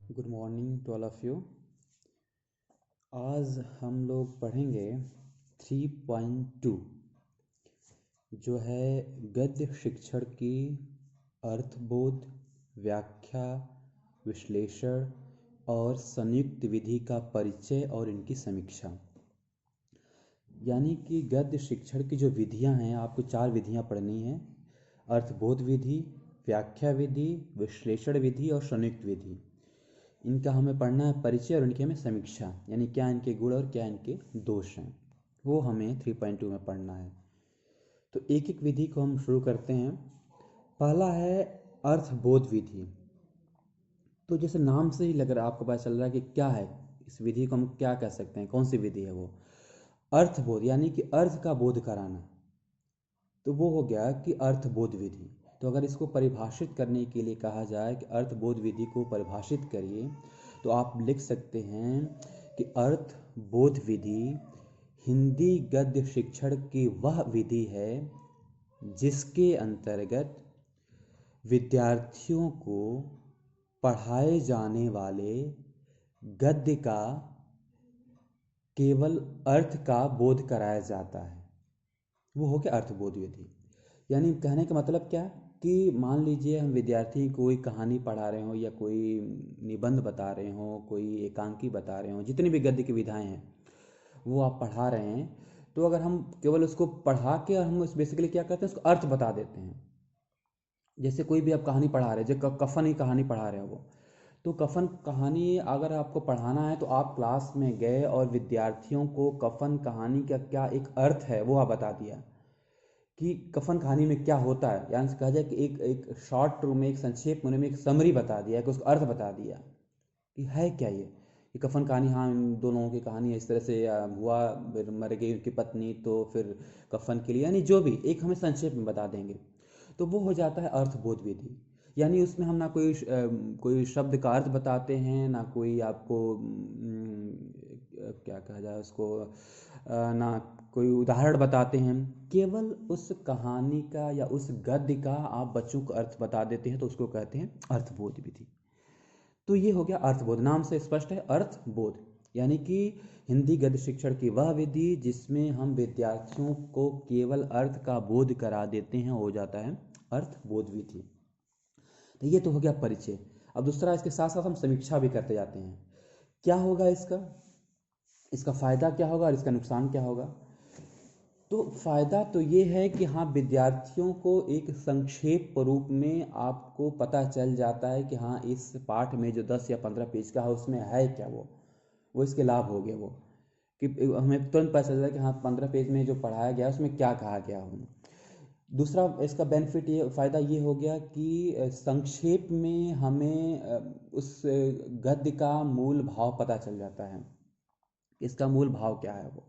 Good morning to all of you. आज हम लोग पढ़ेंगे 3.2 जो है गद्य शिक्षण की अर्थबोध, व्याख्या, विश्लेषण और संयुक्त विधि का परिचय और इनकी समीक्षा। यानी कि गद्य शिक्षण की जो विधियां हैं, आपको 4 विधियां पढ़नी हैं: अर्थबोध विधि, व्याख्या विधि, विश्लेषण विधि और संयुक्त विधि। इनका हमें पढ़ना है परिचय और इनकी हमें समीक्षा, यानी क्या इनके गुण और क्या इनके दोष हैं, वो हमें 3.2 में पढ़ना है। तो एक एक विधि को हम शुरू करते हैं। पहला है अर्थबोध विधि। तो जैसे नाम से ही लग रहा है, आपको पता चल रहा है कि क्या है इस विधि को, हम क्या कह सकते हैं, कौन सी विधि है वो। अर्थबोध यानी कि अर्थ का बोध कराना, तो वो हो गया कि अर्थबोध विधि। तो अगर इसको परिभाषित करने के लिए कहा जाए कि अर्थबोध विधि को परिभाषित करिए, तो आप लिख सकते हैं कि अर्थबोध विधि हिंदी गद्य शिक्षण की वह विधि है जिसके अंतर्गत विद्यार्थियों को पढ़ाए जाने वाले गद्य का केवल अर्थ का बोध कराया जाता है। वो हो गया अर्थबोध विधि। यानी कहने का मतलब क्या कि मान लीजिए हम विद्यार्थी कोई कहानी पढ़ा रहे हो या कोई निबंध बता रहे हो, कोई एकांकी बता रहे हो, जितनी भी गद्य की विधाएं हैं वो आप पढ़ा रहे हैं। तो अगर हम केवल उसको पढ़ा के और हम उस बेसिकली क्या करते हैं, उसको अर्थ बता देते हैं। जैसे कोई भी आप कहानी पढ़ा रहे हैं, जो कफन की कहानी पढ़ा रहे हो वो, तो कफन कहानी अगर आपको पढ़ाना है तो आप क्लास में गए और विद्यार्थियों को कफन कहानी का क्या एक अर्थ है वो आप बता दिया कि कफन कहानी में क्या होता है। यानी कहा जाए कि एक एक शॉर्ट में, एक संक्षेप में एक समरी बता दिया, कि उसका अर्थ बता दिया कि है क्या ये कफन कहानी। हाँ, इन दो लोगों की कहानी है, इस तरह से हुआ, फिर मर गई उनकी पत्नी, तो फिर कफन के लिए, यानी जो भी एक हमें संक्षेप में बता देंगे, तो वो हो जाता है अर्थबोध विधि। यानी उसमें हम ना कोई शब्द का अर्थ बताते हैं, ना कोई आपको क्या कहा जाए उसको, ना कोई उदाहरण बताते हैं। केवल उस कहानी का या उस गद्य का आप बच्चों को अर्थ बता देते हैं, तो उसको कहते हैं अर्थबोध विधि। तो ये हो गया अर्थबोध। नाम से स्पष्ट है, अर्थबोध यानी कि हिंदी गद्य शिक्षण की वह विधि जिसमें हम विद्यार्थियों को केवल अर्थ का बोध करा देते हैं, हो जाता है अर्थबोध विधि। तो ये तो हो गया परिचय। अब दूसरा, इसके साथ साथ हम समीक्षा भी करते जाते हैं। क्या होगा इसका, इसका फ़ायदा क्या होगा और इसका नुकसान क्या होगा। तो फ़ायदा तो ये है कि हाँ, विद्यार्थियों को एक संक्षेप रूप में आपको पता चल जाता है कि हाँ, इस पाठ में जो 10 या 15 पेज का है उसमें है क्या, वो इसके लाभ हो गए वो, कि हमें तुरंत पता चल जाए कि हाँ, 15 पेज में जो पढ़ाया गया उसमें क्या कहा गया हो। दूसरा इसका बेनिफिट, ये फ़ायदा ये हो गया कि संक्षेप में हमें उस गद्य का मूल भाव पता चल जाता है, इसका मूल भाव क्या है वो।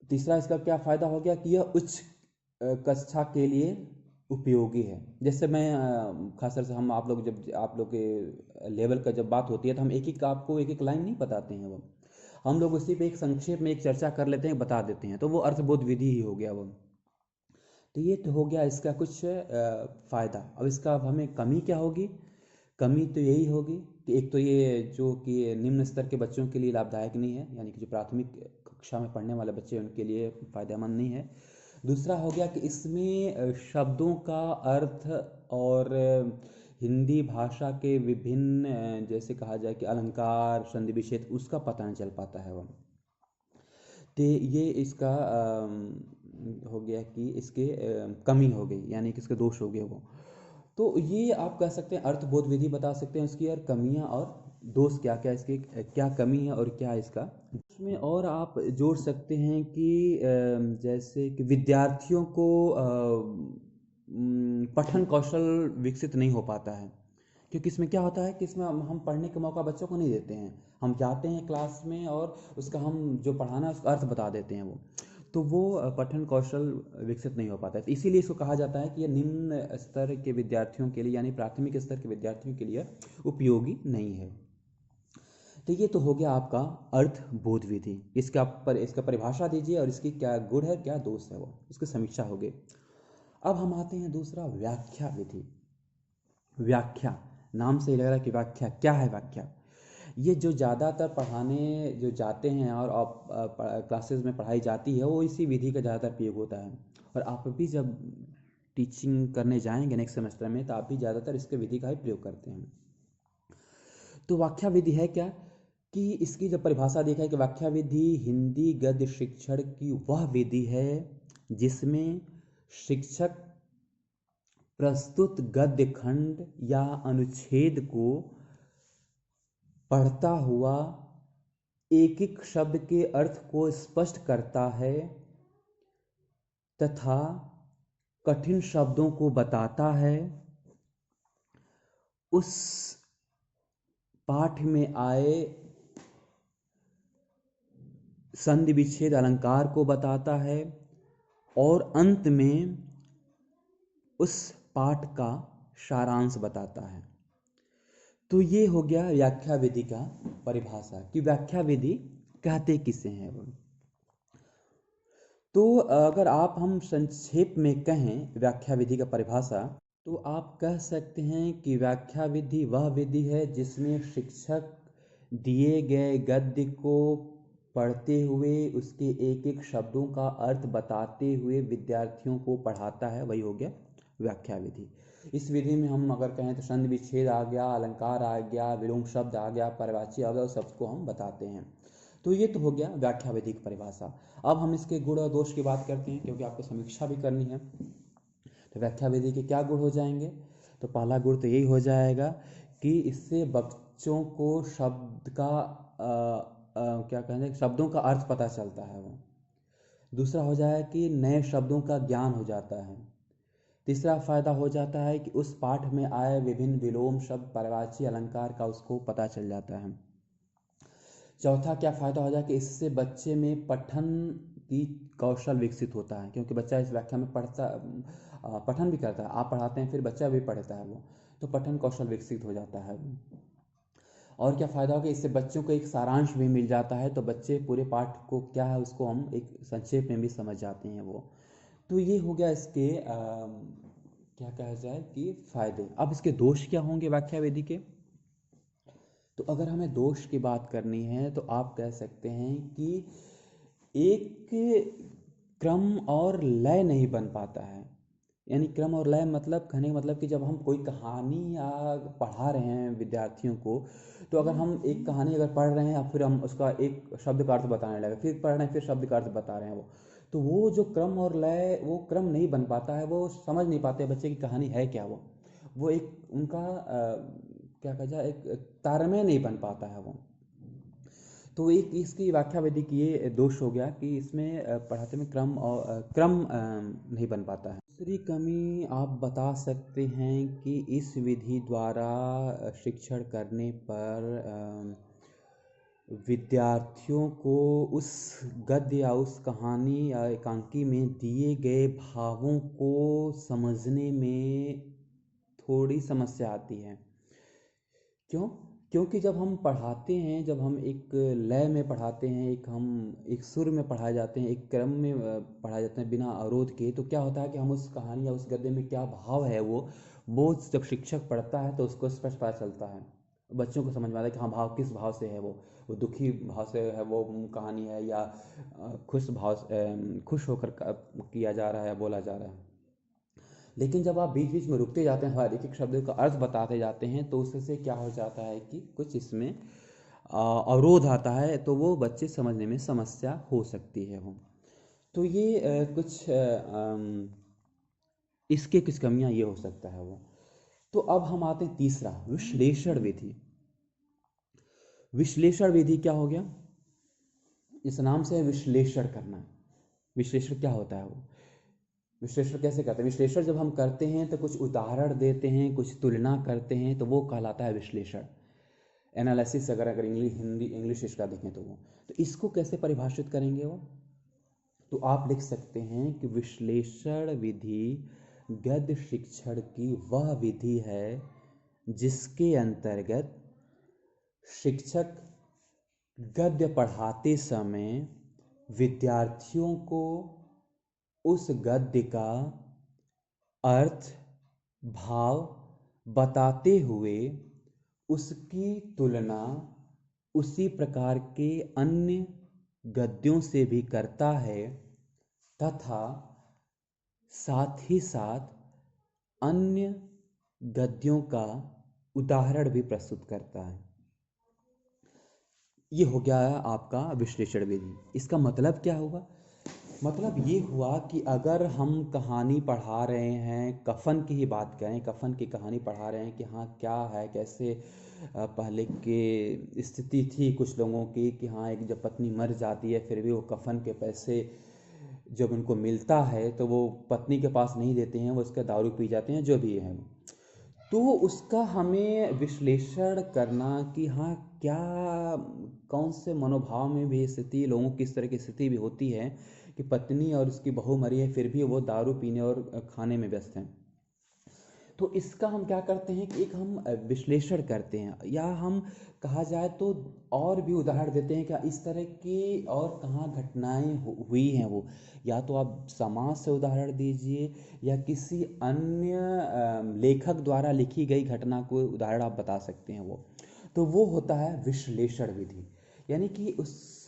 तीसरा इसका क्या फ़ायदा हो गया कि यह उच्च कक्षा के लिए उपयोगी है। जैसे मैं खासतौर से हम आप लोग, जब आप लोग के लेवल का जब बात होती है, तो हम एक एक आपको एक एक लाइन नहीं बताते हैं, वो हम लोग उसी पे एक संक्षेप में एक चर्चा कर लेते हैं, बता देते हैं, तो वो अर्थबोध विधि ही हो गया वो। तो ये तो हो गया इसका कुछ फ़ायदा। अब इसका अब हमें कमी क्या होगी। कमी तो यही होगी कि एक तो ये जो कि निम्न स्तर के बच्चों के लिए लाभदायक नहीं है, यानी कि जो प्राथमिक कक्षा में पढ़ने वाले बच्चे हैं उनके लिए फ़ायदेमंद नहीं है। दूसरा हो गया कि इसमें शब्दों का अर्थ और हिंदी भाषा के विभिन्न जैसे कहा जाए कि अलंकार, संधि विच्छेद, उसका पता नहीं चल पाता है वो। तो ये इसका हो गया कि इसके कमी हो गई, यानी कि इसके दोष हो गए वो। तो ये आप कह सकते हैं अर्थबोध विधि बता सकते हैं उसकी यार कमियां और दोष क्या क्या, इसकी क्या कमी है और क्या इसका। इसमें और आप जोड़ सकते हैं कि जैसे कि विद्यार्थियों को पठन कौशल विकसित नहीं हो पाता है, क्योंकि इसमें क्या होता है कि इसमें हम पढ़ने का मौका बच्चों को नहीं देते हैं। हम जाते हैं क्लास में और उसका हम जो पढ़ाना है उसका अर्थ बता देते हैं वो, तो वो पठन कौशल विकसित नहीं हो पाता है। तो इसीलिए इसको कहा जाता है कि ये निम्न स्तर के विद्यार्थियों के लिए, यानी प्राथमिक स्तर के विद्यार्थियों के लिए उपयोगी नहीं है। तो ये तो हो गया आपका अर्थबोध विधि। इसका परिभाषा दीजिए और इसकी क्या गुण है, क्या दोष है, वो इसकी समीक्षा हो गई। अब हम आते हैं दूसरा, व्याख्या विधि। व्याख्या नाम से ही लग रहा है कि व्याख्या क्या है। व्याख्या ये जो ज़्यादातर पढ़ाने जो जाते हैं और क्लासेस में पढ़ाई जाती है वो इसी विधि का ज़्यादातर प्रयोग होता है। और आप भी जब टीचिंग करने जाएंगे नेक्स्ट सेमेस्टर में तो आप भी ज़्यादातर इसके विधि का ही प्रयोग करते हैं। तो व्याख्या विधि है क्या कि इसकी जब परिभाषा देखा है कि व्याख्या विधि हिंदी गद्य शिक्षण की वह विधि है जिसमें शिक्षक प्रस्तुत गद्य खंड या अनुच्छेद को पढ़ता हुआ एक एक शब्द के अर्थ को स्पष्ट करता है तथा कठिन शब्दों को बताता है, उस पाठ में आए संधि विच्छेद अलंकार को बताता है और अंत में उस पाठ का सारांश बताता है। तो ये हो गया व्याख्या विधि का परिभाषा कि व्याख्या विधि कहते किसे हैं वो। तो अगर आप हम संक्षेप में कहें व्याख्या विधि का परिभाषा तो आप कह सकते हैं कि व्याख्या विधि वह विधि है जिसमें शिक्षक दिए गए गद्य को पढ़ते हुए उसके एक एक शब्दों का अर्थ बताते हुए विद्यार्थियों को पढ़ाता है, वही हो गया व्याख्या विधि। इस विधि में हम अगर कहें तो संधि विच्छेद आ गया, अलंकार आ गया, विलोम शब्द आ गया, पर्यायवाची आ गया, उस सबको हम बताते हैं। तो ये तो हो गया व्याख्या विधि की परिभाषा। अब हम इसके गुण और दोष की बात करते हैं क्योंकि आपको समीक्षा भी करनी है। तो व्याख्या विधि के क्या गुण हो जाएंगे? तो पहला गुण तो यही हो जाएगा कि इससे बच्चों को शब्द का क्या कहेंगे शब्दों का अर्थ पता चलता है वो। दूसरा हो जाए कि नए शब्दों का ज्ञान हो जाता है। तीसरा फायदा हो जाता है कि उस पाठ में आए विभिन्न विलोम शब्द पर्यायवाची अलंकार का उसको पता चल जाता है। चौथा क्या फ़ायदा हो जाए कि इससे बच्चे में पठन की कौशल विकसित होता है क्योंकि बच्चा इस व्याख्या में पठन भी करता है। आप पढ़ाते हैं फिर बच्चा भी पढ़ता है वो, तो पठन कौशल विकसित हो जाता है। और क्या फ़ायदा होगा इससे बच्चों को एक सारांश भी मिल जाता है तो बच्चे पूरे पाठ को क्या है उसको हम एक संक्षेप में भी समझ जाते हैं वो। तो ये हो गया इसके क्या कहा जाए कि फ़ायदे। अब इसके दोष क्या होंगे व्याख्या विधि के? तो अगर हमें दोष की बात करनी है तो आप कह सकते हैं कि एक क्रम और लय नहीं बन पाता है। यानी क्रम और लय मतलब कहने का मतलब कि जब हम कोई कहानी या पढ़ा रहे हैं विद्यार्थियों को तो अगर हम एक कहानी अगर पढ़ रहे हैं या फिर हम उसका एक शब्द का अर्थ बताने लगे, फिर पढ़ रहे हैं फिर शब्द का अर्थ बता रहे हैं तो वो जो क्रम और लय वो क्रम नहीं बन पाता है, वो समझ नहीं पाते बच्चे की कहानी है क्या। वो एक उनका क्या कहा जाए एक तारतम्य नहीं बन पाता है वो। तो एक इसकी व्याख्या विधि की ये दोष हो गया कि इसमें पढ़ाते में क्रम नहीं बन पाता है। दूसरी कमी आप बता सकते हैं कि इस विधि द्वारा शिक्षण करने पर विद्यार्थियों को उस गद्य या उस कहानी या एकांकी में दिए गए भावों को समझने में थोड़ी समस्या आती है। क्यों? क्योंकि जब हम पढ़ाते हैं, जब हम एक लय में पढ़ाते हैं, एक सुर में पढ़ाए जाते हैं, एक क्रम में पढ़ाए जाते हैं बिना अवरोध के, तो क्या होता है कि हम उस कहानी या उस गद्य में क्या भाव है वो जब शिक्षक पढ़ता है तो उसको स्पष्ट पता चलता है। बच्चों को समझ में आता है कि हाँ भाव किस भाव से है वो दुखी भाव से है वो कहानी है या खुश भाव खुश होकर किया जा रहा है या बोला जा रहा है। लेकिन जब आप बीच बीच में रुकते जाते हैं हर एक एक शब्द का अर्थ बताते जाते हैं तो उससे क्या हो जाता है कि कुछ इसमें अवरोध आता है, तो वो बच्चे समझने में समस्या हो सकती है वो। तो ये इसके कुछ कमियां ये हो सकता है वो। तो अब हम आते हैं तीसरा विश्लेषण विधि। विश्लेषण विधि क्या हो गया? इस नाम से विश्लेषण करना। विश्लेषण क्या होता है वो? विश्लेषण कैसे करते हैं? विश्लेषण जब हम करते हैं तो कुछ उदाहरण देते हैं, कुछ तुलना करते हैं, तो वो कहलाता है विश्लेषण। एनालिसिस अगर इंग्लिश इसका देखें तो वो तो इसको कैसे परिभाषित करेंगे वो? तो आप लिख सकते हैं कि विश्लेषण विधि गद्य शिक्षण की वह विधि है जिसके अंतर्गत शिक्षक गद्य पढ़ाते समय विद्यार्थियों को उस गद्य का अर्थ, भाव, बताते हुए उसकी तुलना उसी प्रकार के अन्य गद्यों से भी करता है तथा साथ ही साथ अन्य गद्यों का उदाहरण भी प्रस्तुत करता है। ये हो गया आपका विश्लेषण विधि। इसका मतलब क्या हुआ? मतलब ये हुआ कि अगर हम कहानी पढ़ा रहे हैं, कफन की ही बात करें, कफन की कहानी पढ़ा रहे हैं कि हाँ क्या है, कैसे पहले की स्थिति थी कुछ लोगों की कि हाँ एक जब पत्नी मर जाती है फिर भी वो कफन के पैसे जब उनको मिलता है तो वो पत्नी के पास नहीं देते हैं, वो उसका दारू पी जाते हैं, जो भी है। तो उसका हमें विश्लेषण करना कि हाँ क्या कौन से मनोभाव में भी स्थिति लोगों की इस तरह की स्थिति भी होती है कि पत्नी और उसकी बहू मरी है फिर भी वो दारू पीने और खाने में व्यस्त हैं। तो इसका हम क्या करते हैं कि एक हम विश्लेषण करते हैं, या हम कहा जाए तो और भी उदाहरण देते हैं क्या इस तरह की और कहाँ घटनाएं हुई हैं वो, या तो आप समाज से उदाहरण दीजिए या किसी अन्य लेखक द्वारा लिखी गई घटना को उदाहरण आप बता सकते हैं वो। तो वो होता है विश्लेषण विधि, यानी कि उस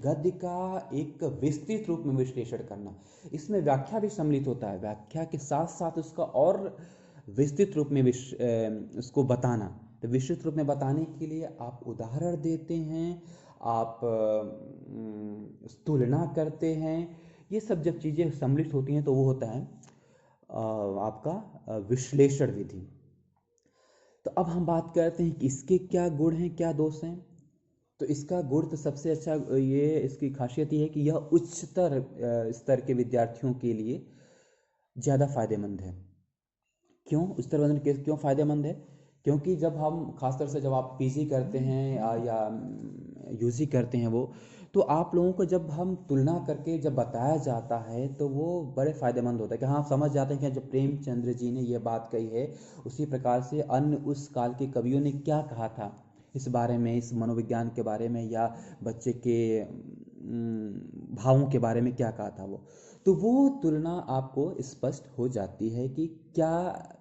गद्य का एक विस्तृत रूप में विश्लेषण करना। इसमें व्याख्या भी सम्मिलित होता है, व्याख्या के साथ साथ उसका और विस्तृत रूप में उसको बताना। तो विस्तृत रूप में बताने के लिए आप उदाहरण देते हैं, आप तुलना करते हैं, ये सब जब चीज़ें सम्मिलित होती हैं तो वो होता है आपका विश्लेषण विधि। तो अब हम बात करते हैं कि इसके क्या गुण हैं, क्या दोष हैं। तो इसका गुण तो सबसे अच्छा ये इसकी खासियत ये है कि यह उच्चतर स्तर के विद्यार्थियों के लिए ज़्यादा फायदेमंद है। क्यों उच्चतर वर्ग के क्यों फायदेमंद है? क्योंकि जब हम खासतौर से जब आप पीजी करते हैं या यूजी करते हैं वो, तो आप लोगों को जब हम तुलना करके जब बताया जाता है तो वो बड़े फायदेमंद होता है कि हाँ समझ जाते हैं कि जब प्रेमचंद्र जी ने ये बात कही है उसी प्रकार से अन्य उस काल के कवियों ने क्या कहा था इस बारे में, इस मनोविज्ञान के बारे में या बच्चे के भावों के बारे में क्या कहा था वो। तो वो तुलना आपको स्पष्ट हो जाती है कि क्या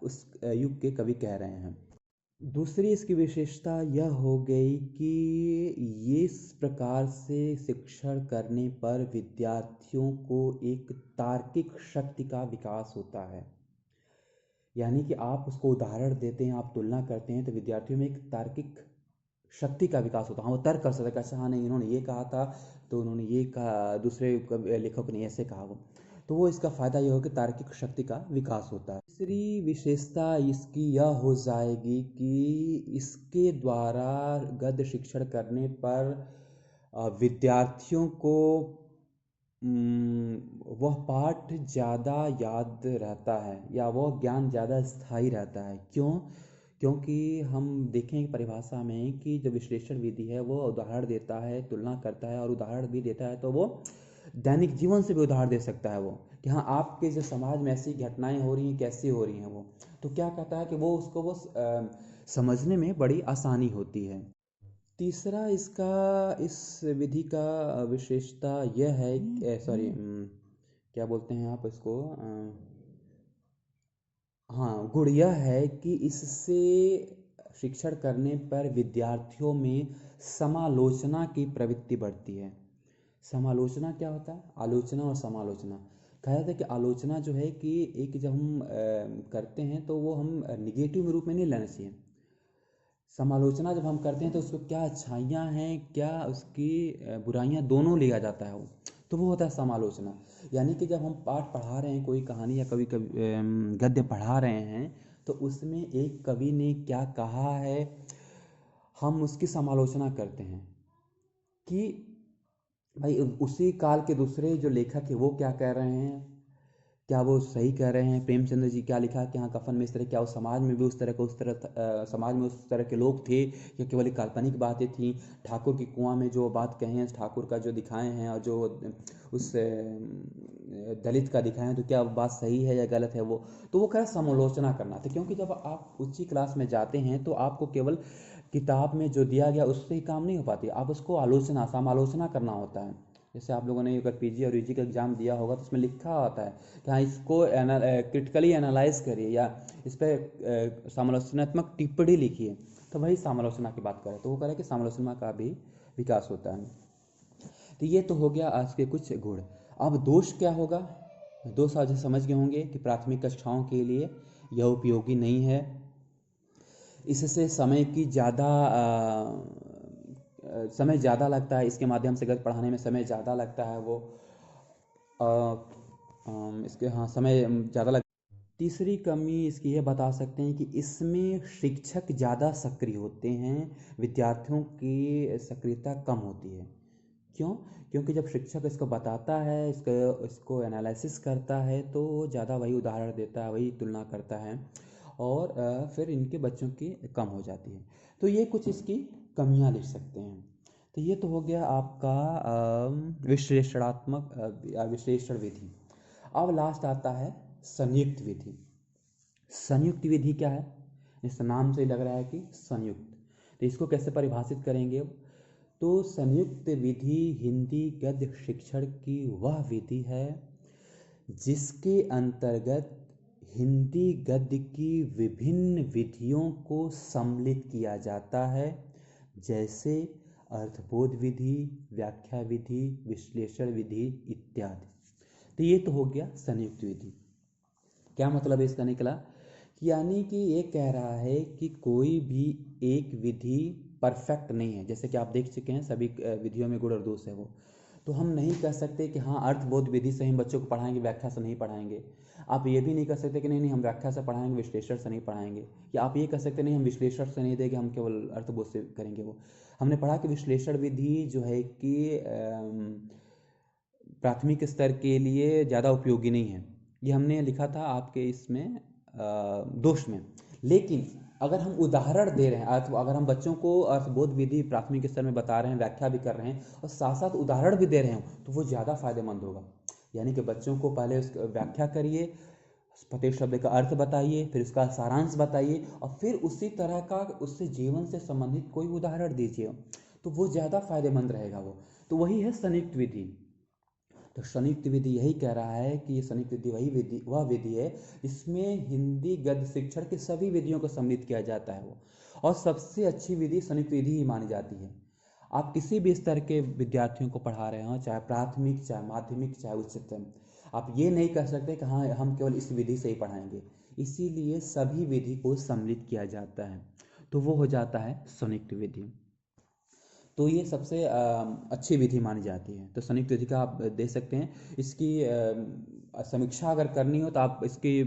उस युग के कवि कह रहे हैं। दूसरी इसकी विशेषता यह हो गई कि ये इस प्रकार से शिक्षण करने पर विद्यार्थियों को एक तार्किक शक्ति का विकास होता है। यानी कि आप उसको उदाहरण देते हैं, आप तुलना करते हैं तो विद्यार्थियों में एक तार्किक शक्ति का विकास होता है। हाँ वो तर्क कर सकता है कि अच्छा हाँ नहीं इन्होंने ये कहा था तो उन्होंने ये कहा, दूसरे लेखक ने ऐसे कहा वो, तो वो इसका फ़ायदा यह हो कि तार्किक शक्ति का विकास होता है। तीसरी विशेषता इसकी यह हो जाएगी कि इसके द्वारा गद्य शिक्षण करने पर विद्यार्थियों को वह पाठ ज़्यादा याद रहता है या वह ज्ञान ज़्यादा स्थायी रहता है। क्यों? क्योंकि हम देखें परिभाषा में कि जो विश्लेषण विधि है वो उदाहरण देता है, तुलना करता है और उदाहरण भी देता है, तो वो दैनिक जीवन से भी उदाहरण दे सकता है वो कि हाँ आपके जो समाज में ऐसी घटनाएं हो रही हैं कैसी हो रही हैं वो, तो क्या कहता है कि वो उसको वो समझने में बड़ी आसानी होती है। तीसरा इसका इस विधि का विशेषता यह है, सॉरी क्या बोलते हैं आप इसको, हाँ गुण यह है कि इससे शिक्षण करने पर विद्यार्थियों में समालोचना की प्रवृत्ति बढ़ती है। समालोचना क्या होता है? आलोचना और समालोचना। कहा जाता है कि आलोचना जो है कि एक जब हम करते हैं तो वो हम निगेटिव रूप में नहीं लेना चाहिए। समालोचना जब हम करते हैं तो उसको क्या अच्छाइयाँ हैं क्या उसकी बुराइयाँ दोनों लिया जाता है वो, तो वो होता है समालोचना। यानी कि जब हम पाठ पढ़ा रहे हैं, कोई कहानी या कवि गद्य पढ़ा रहे हैं तो उसमें एक कवि ने क्या कहा है हम उसकी समालोचना करते हैं कि भाई उसी काल के दूसरे जो लेखक है वो क्या कह रहे हैं, क्या वो सही कह रहे हैं, प्रेमचंद्र जी क्या लिखा कि हाँ कफन में इस तरह, क्या उस समाज में भी उस तरह का समाज में उस तरह के लोग थे या केवल एक काल्पनिक बातें थी। ठाकुर की कुआं में जो बात कहे हैं, ठाकुर का जो दिखाए हैं और जो उस दलित का दिखाए हैं, तो क्या बात सही है या गलत है वो। तो वो कह समालोचना करना था, क्योंकि जब आप उच्च क्लास में जाते हैं तो आपको केवल किताब में जो दिया गया उससे ही काम नहीं हो पाती, आप उसको आलोचना समालोचना करना होता है। जैसे आप लोगों ने अगर पीजी और यूजी का एग्ज़ाम दिया होगा तो उसमें लिखा होता है कि हाँ इसको क्रिटिकली एनालाइज करिए या इस पर समालोचनात्मक टिप्पणी लिखिए। तो वही समालोचना की बात करें तो वो कह रहे हैं कि समालोचना का भी विकास होता है। तो ये तो हो गया आज के कुछ गुण। अब दोष क्या होगा? दोष आज समझ गए होंगे कि प्राथमिक कक्षाओं के लिए यह उपयोगी नहीं है, इससे समय की समय ज़्यादा लगता है, इसके माध्यम से गणित पढ़ाने में समय ज़्यादा लगता है, वो इसके हाँ समय ज़्यादा लगता है। तीसरी कमी इसकी ये बता सकते हैं कि इसमें शिक्षक ज़्यादा सक्रिय होते हैं, विद्यार्थियों की सक्रियता कम होती है। क्यों? क्योंकि जब शिक्षक इसको बताता है, इसको एनालिसिस करता है तो वो ज़्यादा वही उदाहरण देता है, वही तुलना करता है और फिर इनके बच्चों की कम हो जाती है। तो ये कुछ इसकी कमियां लिख सकते हैं। तो ये तो हो गया आपका विश्लेषणात्मक विश्लेषण विधि। अब लास्ट आता है संयुक्त विधि। संयुक्त विधि क्या है? इस नाम से लग रहा है कि संयुक्त, तो इसको कैसे परिभाषित करेंगे? तो संयुक्त विधि हिंदी गद्य शिक्षण की वह विधि है जिसके अंतर्गत हिंदी गद्य की विभिन्न विधियों को सम्मिलित किया जाता है, जैसे अर्थबोध विधि, व्याख्या विधि, विश्लेषण विधि इत्यादि। तो ये तो हो गया संयुक्त विधि। क्या मतलब इसका निकला? यानी कि ये कह रहा है कि कोई भी एक विधि परफेक्ट नहीं है। जैसे कि आप देख चुके हैं सभी विधियों में गुण और दोष है वो, तो हम नहीं कह सकते कि हाँ अर्थबोध विधि से हम बच्चों को पढ़ाएंगे, व्याख्या से नहीं पढ़ाएंगे। आप ये भी नहीं कह सकते कि नहीं नहीं हम व्याख्या से पढ़ाएंगे, विश्लेषण से नहीं पढ़ाएंगे। या आप ये कह सकते नहीं हम विश्लेषण से नहीं देंगे, हम केवल अर्थबोध से करेंगे। वो हमने पढ़ा कि विश्लेषण विधि जो है कि प्राथमिक स्तर के लिए ज़्यादा उपयोगी नहीं है, ये हमने लिखा था आपके इसमें दोष में। लेकिन अगर हम उदाहरण दे रहे हैं, अगर हम बच्चों को अर्थबोध विधि प्राथमिक स्तर में बता रहे हैं, व्याख्या भी कर रहे हैं और साथ साथ उदाहरण भी दे रहे हैं, तो वो ज़्यादा फायदेमंद होगा। यानी कि बच्चों को पहले उसकी व्याख्या करिए, प्रत्येक शब्द का अर्थ बताइए, फिर उसका सारांश बताइए और फिर उसी तरह का उससे जीवन से संबंधित कोई उदाहरण दीजिए, तो वो ज़्यादा फायदेमंद रहेगा वो। तो वही है संयुक्त विधि। तो संयुक्त विधि यही कह रहा है कि ये संयुक्त विधि वह विधि है जिसमें हिंदी गद्य शिक्षण की सभी विधियों को सम्मिलित किया जाता है वो, और सबसे अच्छी विधि संयुक्त विधि ही मानी जाती है। आप किसी भी स्तर के विद्यार्थियों को पढ़ा रहे हो, चाहे प्राथमिक, चाहे माध्यमिक, चाहे उच्चतम, आप ये नहीं कह सकते कि हाँ हम केवल इस विधि से ही पढ़ाएंगे। इसीलिए सभी विधि को सम्मिलित किया जाता है, तो वो हो जाता है संयुक्त विधि। तो ये सबसे अच्छी विधि मानी जाती है। तो संयुक्त विधि का आप देख सकते हैं। इसकी समीक्षा अगर करनी हो तो आप इसकी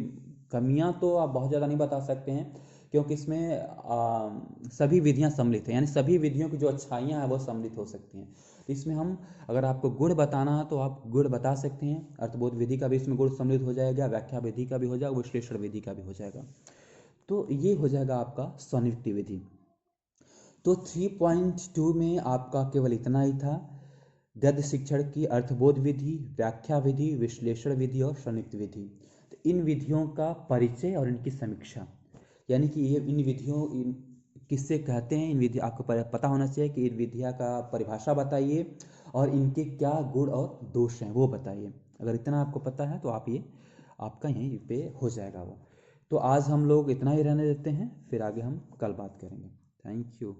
कमियां तो आप बहुत ज़्यादा नहीं बता सकते हैं, क्योंकि इसमें सभी विधियां सम्मिलित हैं, यानी सभी विधियों की जो अच्छाइयां हैं वो सम्मिलित हो सकती हैं। तो इसमें हम अगर आपको गुण बताना है तो आप गुण बता सकते हैं। अर्थबोध विधि का भी इसमें गुण सम्मिलित हो जाएगा, व्याख्या विधि का भी हो जाएगा, विश्लेषण विधि का भी हो जाएगा। तो ये हो जाएगा आपका संयुक्त विधि। तो 3.2 में आपका केवल इतना ही था, गद्य शिक्षण की अर्थबोध विधि, व्याख्या विधि, विश्लेषण विधि और संयुक्त विधि। तो इन विधियों का परिचय और इनकी समीक्षा, यानी कि ये इन विधियों किससे कहते हैं, इन विधि आपको पता होना चाहिए कि इन विधियाँ का परिभाषा बताइए और इनके क्या गुण और दोष हैं वो बताइए। अगर इतना आपको पता है तो आप ये आपका यहीं पे हो जाएगा वो। तो आज हम लोग इतना ही रहने देते हैं, फिर आगे हम कल बात करेंगे। Thank you.